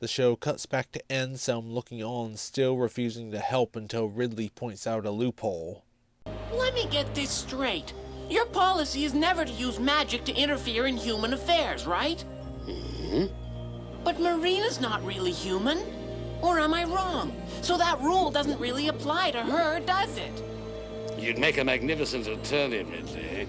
The show cuts back to Andersen looking on, still refusing to help until Ridley points out a loophole. Let me get this straight. Your policy is never to use magic to interfere in human affairs, right? But Marina's not really human. Or am I wrong? So that rule doesn't really apply to her, does it? You'd make a magnificent attorney, Ridley.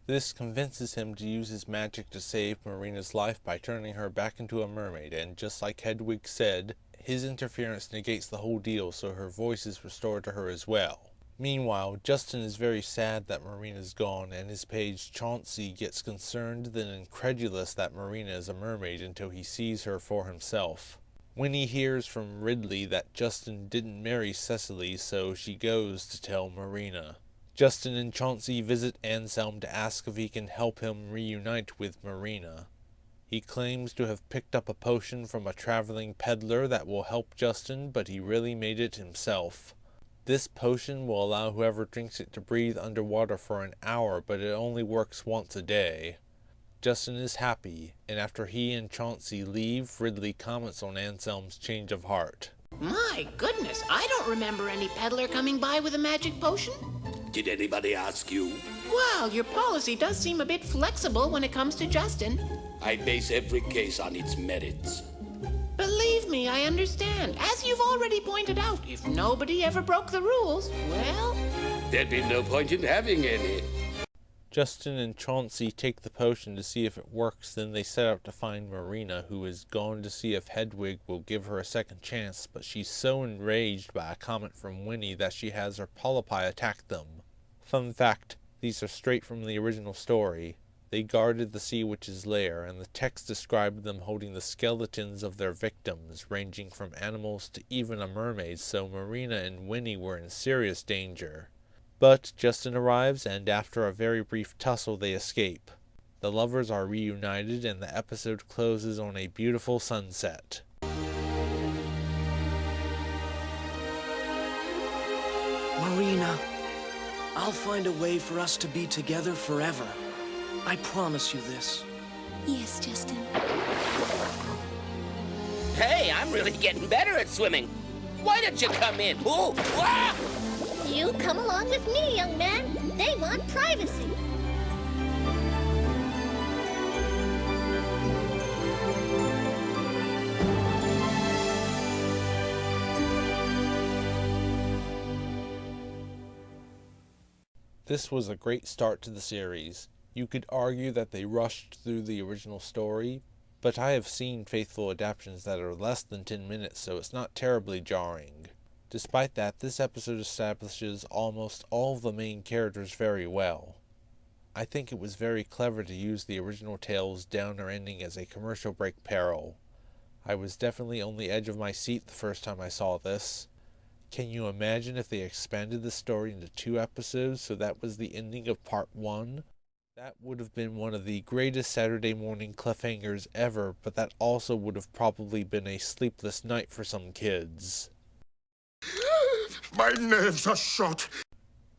This convinces him to use his magic to save Marina's life by turning her back into a mermaid, and just like Hedwig said, his interference negates the whole deal, so her voice is restored to her as well. Meanwhile, Justin is very sad that Marina's gone, and his page Chauncey gets concerned then incredulous that Marina is a mermaid until he sees her for himself. Winnie hears from Ridley that Justin didn't marry Cecily, so she goes to tell Marina. Justin and Chauncey visit Anselm to ask if he can help him reunite with Marina. He claims to have picked up a potion from a traveling peddler that will help Justin, but he really made it himself. This potion will allow whoever drinks it to breathe underwater for an hour, but it only works once a day. Justin is happy, and after he and Chauncey leave, Ridley comments on Anselm's change of heart. My goodness, I don't remember any peddler coming by with a magic potion. Did anybody ask you? Well, your policy does seem a bit flexible when it comes to Justin. I base every case on its merits. Believe me, I understand. As you've already pointed out, if nobody ever broke the rules, well... There'd be no point in having any. Justin and Chauncey take the potion to see if it works, then they set out to find Marina, who is gone to see if Hedwig will give her a second chance, but she's so enraged by a comment from Winnie that she has her polypi attack them. Fun fact, these are straight from the original story. They guarded the sea witch's lair, and the text described them holding the skeletons of their victims, ranging from animals to even a mermaid, so Marina and Winnie were in serious danger. But Justin arrives, and after a very brief tussle they escape. The lovers are reunited, and the episode closes on a beautiful sunset. Marina, I'll find a way for us to be together forever. I promise you this. Yes, Justin. Hey, I'm really getting better at swimming. Why don't you come in? Ooh, ah! You come along with me, young man. They want privacy. This was a great start to the series. You could argue that they rushed through the original story, but I have seen faithful adaptations that are less than 10 minutes, so it's not terribly jarring. Despite that, this episode establishes almost all of the main characters very well. I think it was very clever to use the original tale's downer ending as a commercial break parallel. I was definitely on the edge of my seat the first time I saw this. Can you imagine if they expanded the story into 2 episodes, so that was the ending of part 1? That would have been one of the greatest Saturday morning cliffhangers ever, but that also would have probably been a sleepless night for some kids. My nerves are shot.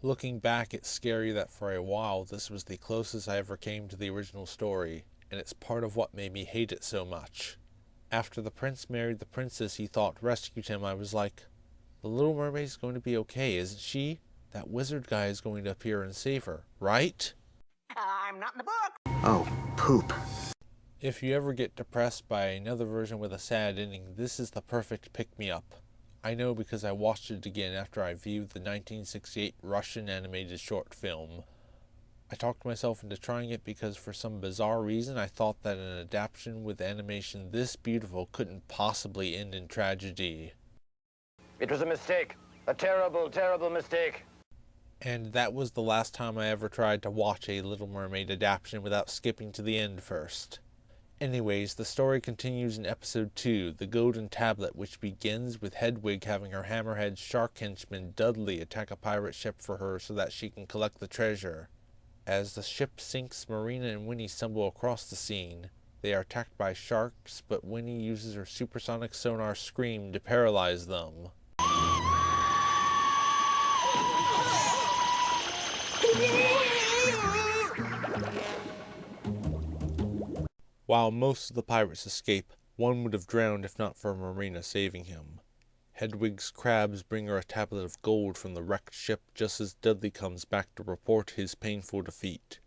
Looking back, it's scary that for a while this was the closest I ever came to the original story, and it's part of what made me hate it so much. After the prince married the princess he thought rescued him, I was like, the Little Mermaid's going to be okay, isn't she? That wizard guy is going to appear and save her, right? I'm not in the book. Oh, poop. If you ever get depressed by another version with a sad ending, this is the perfect pick-me-up. I know because I watched it again after I viewed the 1968 Russian animated short film. I talked myself into trying it because for some bizarre reason I thought that an adaptation with animation this beautiful couldn't possibly end in tragedy. It was a mistake. A terrible, terrible mistake. And that was the last time I ever tried to watch a Little Mermaid adaptation without skipping to the end first. Anyways, the story continues in episode 2, The Golden Tablet, which begins with Hedwig having her hammerhead shark henchman Dudley attack a pirate ship for her so that she can collect the treasure. As the ship sinks, Marina and Winnie stumble across the scene. They are attacked by sharks, but Winnie uses her supersonic sonar scream to paralyze them. While most of the pirates escape, One would have drowned if not for Marina saving him. Hedwig's crabs bring her a tablet of gold from the wrecked ship just as Dudley comes back to report his painful defeat.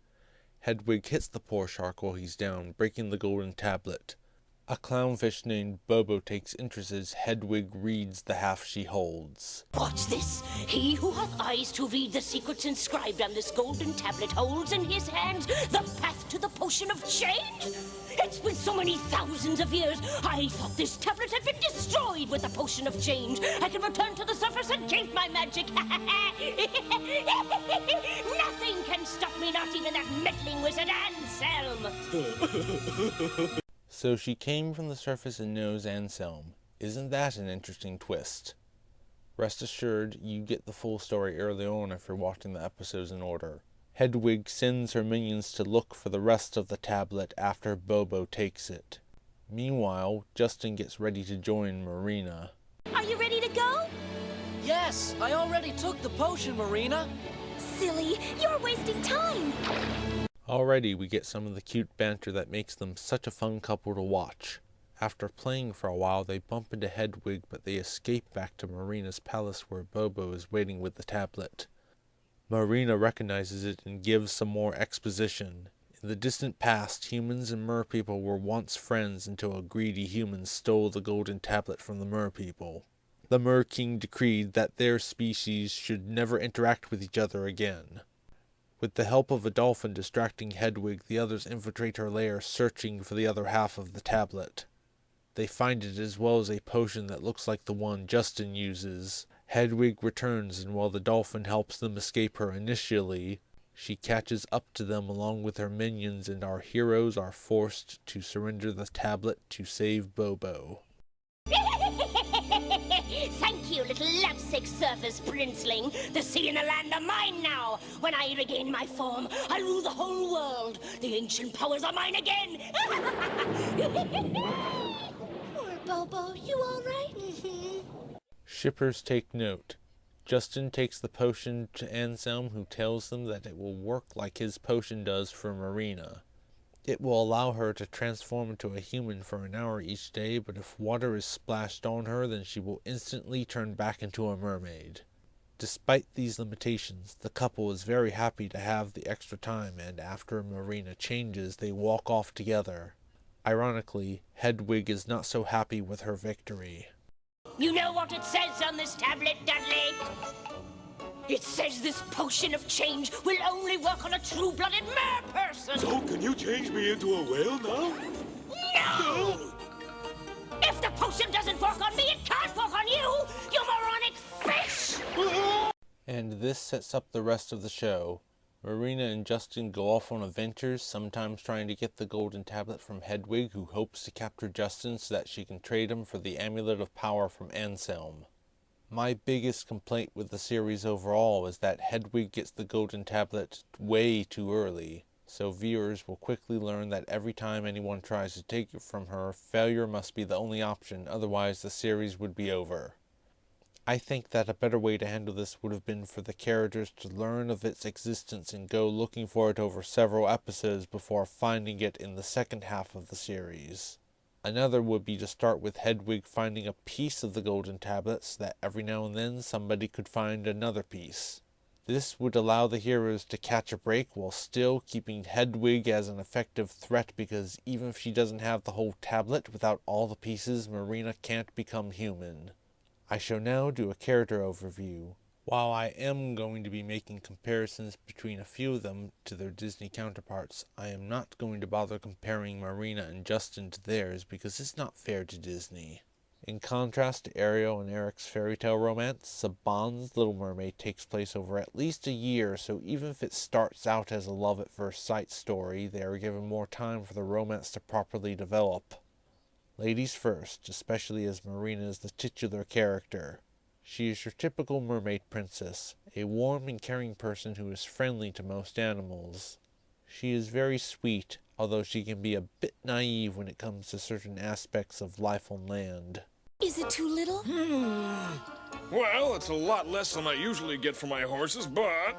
Hedwig hits the poor shark while he's down, breaking the golden tablet. A clownfish named Bobo takes interest as Hedwig reads the half she holds. What's this? He who hath eyes to read the secrets inscribed on this golden tablet holds in his hands the path to the potion of change? It's been so many thousands of years. I thought this tablet had been destroyed with the potion of change. I can return to the surface and change my magic. Nothing can stop me, not even that meddling wizard Anselm. So she came from the surface and knows Anselm. Isn't that an interesting twist? Rest assured, you get the full story early on if you're watching the episodes in order. Hedwig sends her minions to look for the rest of the tablet after Bobo takes it. Meanwhile, Justin gets ready to join Marina. Are you ready to go? Yes, I already took the potion, Marina. Silly, you're wasting time. Already we get some of the cute banter that makes them such a fun couple to watch. After playing for a while, they bump into Hedwig, but they escape back to Marina's palace where Bobo is waiting with the tablet. Marina recognizes it and gives some more exposition. In the distant past, humans and merpeople were once friends until a greedy human stole the golden tablet from the merpeople. The Mer King decreed that their species should never interact with each other again. With the help of a dolphin distracting Hedwig, the others infiltrate her lair searching for the other half of the tablet. They find it as well as a potion that looks like the one Justin uses. Hedwig returns, and while the dolphin helps them escape her initially, she catches up to them along with her minions, and our heroes are forced to surrender the tablet to save Bobo. Thank you, little lovesick surface princeling. The sea and the land are mine now. When I regain my form, I'll rule the whole world. The ancient powers are mine again. Poor Bobo, you all right? Shippers take note. Justin takes the potion to Anselm, who tells them that it will work like his potion does for Marina. It will allow her to transform into a human for an hour each day, but if water is splashed on her, then she will instantly turn back into a mermaid. Despite these limitations, the couple is very happy to have the extra time, and after Marina changes, they walk off together. Ironically, Hedwig is not so happy with her victory. You know what it says on this tablet, Dudley? It says this potion of change will only work on a true-blooded mer person. So can you change me into a whale now? No! If the potion doesn't work on me, it can't work on you, you moronic fish! And this sets up the rest of the show. Marina and Justin go off on adventures, sometimes trying to get the golden tablet from Hedwig, who hopes to capture Justin so that she can trade him for the amulet of power from Anselm. My biggest complaint with the series overall is that Hedwig gets the golden tablet way too early, so viewers will quickly learn that every time anyone tries to take it from her, failure must be the only option, otherwise the series would be over. I think that a better way to handle this would have been for the characters to learn of its existence and go looking for it over several episodes before finding it in the second half of the series. Another would be to start with Hedwig finding a piece of the golden tablet so that every now and then somebody could find another piece. This would allow the heroes to catch a break while still keeping Hedwig as an effective threat, because even if she doesn't have the whole tablet, without all the pieces, Marina can't become human. I shall now do a character overview. While I am going to be making comparisons between a few of them to their Disney counterparts, I am not going to bother comparing Marina and Justin to theirs because it's not fair to Disney. In contrast to Ariel and Eric's fairy tale romance, Saban's Little Mermaid takes place over at least a year, so even if it starts out as a love at first sight story, they are given more time for the romance to properly develop. Ladies first, especially as Marina is the titular character. She is your typical mermaid princess, a warm and caring person who is friendly to most animals. She is very sweet, although she can be a bit naive when it comes to certain aspects of life on land. Is it too little? Well, it's a lot less than I usually get for my horses, but...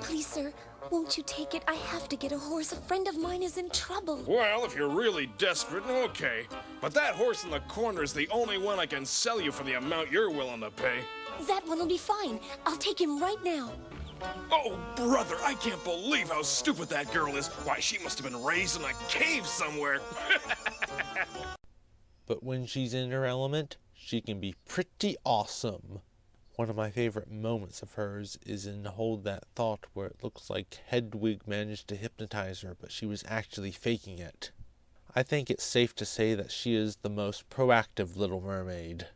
Please, sir, Won't you take it? I have to get a horse. A friend of mine is in trouble. Well, if you're really desperate, okay. But that horse in the corner is the only one I can sell you for the amount you're willing to pay. That one will be fine. I'll take him right now. Oh, brother, I can't believe how stupid that girl is. Why, she must have been raised in a cave somewhere. But when she's in her element, she can be pretty awesome. One of my favorite moments of hers is in Hold That Thought, where it looks like Hedwig managed to hypnotize her, but she was actually faking it. I think it's safe to say that she is the most proactive Little Mermaid.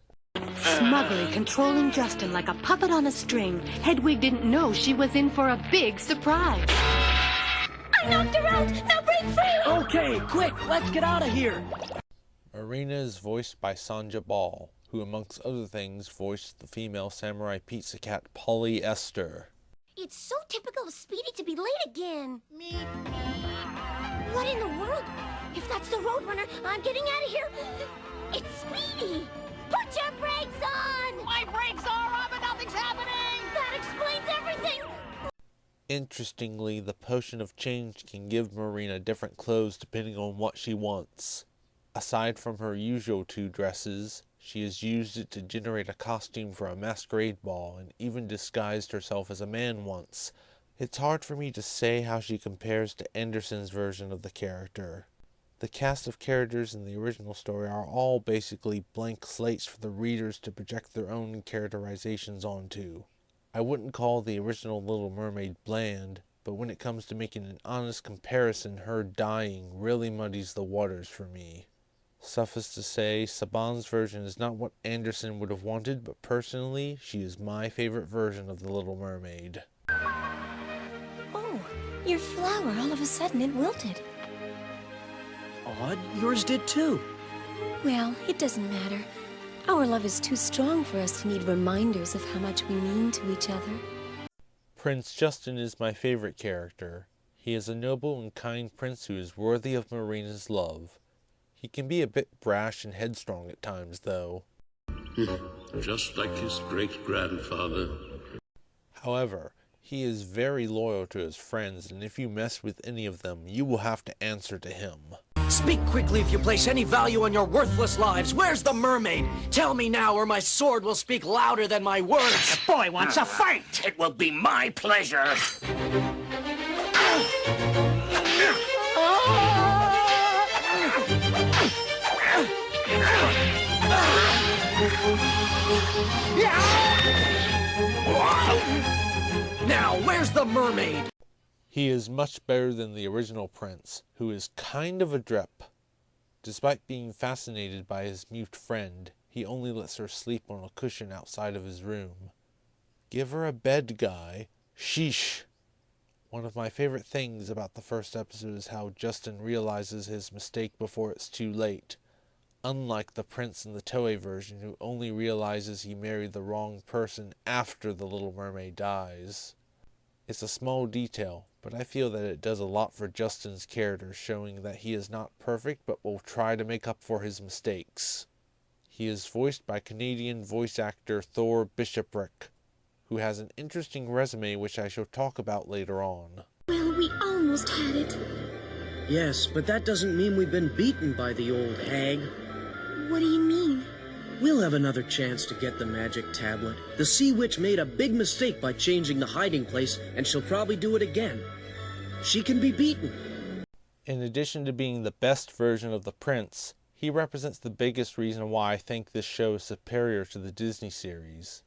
Smugly controlling Justin like a puppet on a string, Hedwig didn't know she was in for a big surprise. I knocked her out! Now break free! Okay, quick, let's get out of here! Marina is voiced by Sanja Ball, who amongst other things voiced the female samurai pizza cat Polly Esther. It's so typical of Speedy to be late again. Me. What in the world? If that's the Roadrunner, I'm getting out of here. It's Speedy! Put your brakes on! My brakes are on, but nothing's happening! That explains everything! Interestingly, the potion of change can give Marina different clothes depending on what she wants. Aside from her usual 2 dresses, she has used it to generate a costume for a masquerade ball and even disguised herself as a man once. It's hard for me to say how she compares to Andersen's version of the character. The cast of characters in the original story are all basically blank slates for the readers to project their own characterizations onto. I wouldn't call the original Little Mermaid bland, but when it comes to making an honest comparison, her dying really muddies the waters for me. Suffice to say, Saban's version is not what Andersen would have wanted, but personally, she is my favorite version of the Little Mermaid. Oh, your flower, all of a sudden it wilted. Odd, yours did too. Well, it doesn't matter. Our love is too strong for us to need reminders of how much we mean to each other. Prince Justin is my favorite character. He is a noble and kind prince who is worthy of Marina's love. He can be a bit brash and headstrong at times, though. Just like his great-grandfather. However, he is very loyal to his friends, and if you mess with any of them, you will have to answer to him. Speak quickly if you place any value on your worthless lives. Where's the mermaid? Tell me now, or my sword will speak louder than my words. The boy wants a fight! It will be my pleasure. Now, where's the mermaid? He is much better than the original prince, who is kind of a drip. Despite being fascinated by his mute friend, he only lets her sleep on a cushion outside of his room. Give her a bed, guy. Sheesh. One of my favorite things about the first episode is how Justin realizes his mistake before it's too late. Unlike the prince in the Toei version, who only realizes he married the wrong person after the Little Mermaid dies. It's a small detail, but I feel that it does a lot for Justin's character, showing that he is not perfect but will try to make up for his mistakes. He is voiced by Canadian voice actor Thor Bishoprick, who has an interesting resume which I shall talk about later on. Well, we almost had it. Yes, but that doesn't mean we've been beaten by the old hag. What do you mean? We'll have another chance to get the magic tablet. The Sea Witch made a big mistake by changing the hiding place, and she'll probably do it again. She can be beaten. In addition to being the best version of the prince, he represents the biggest reason why I think this show is superior to the Disney series.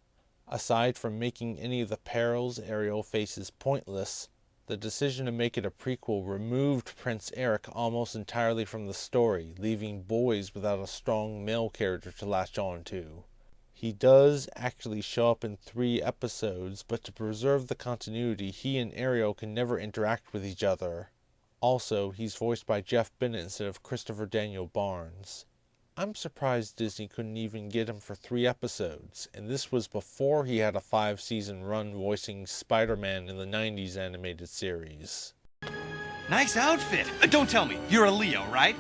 Aside from making any of the perils Ariel faces pointless, the decision to make it a prequel removed Prince Eric almost entirely from the story, leaving boys without a strong male character to latch on to. He does actually show up in 3 episodes, but to preserve the continuity, he and Ariel can never interact with each other. Also, he's voiced by Jeff Bennett instead of Christopher Daniel Barnes. I'm surprised Disney couldn't even get him for 3 episodes, and this was before he had a 5-season run voicing Spider-Man in the 90s animated series. Nice outfit. Don't tell me, you're a Leo, right?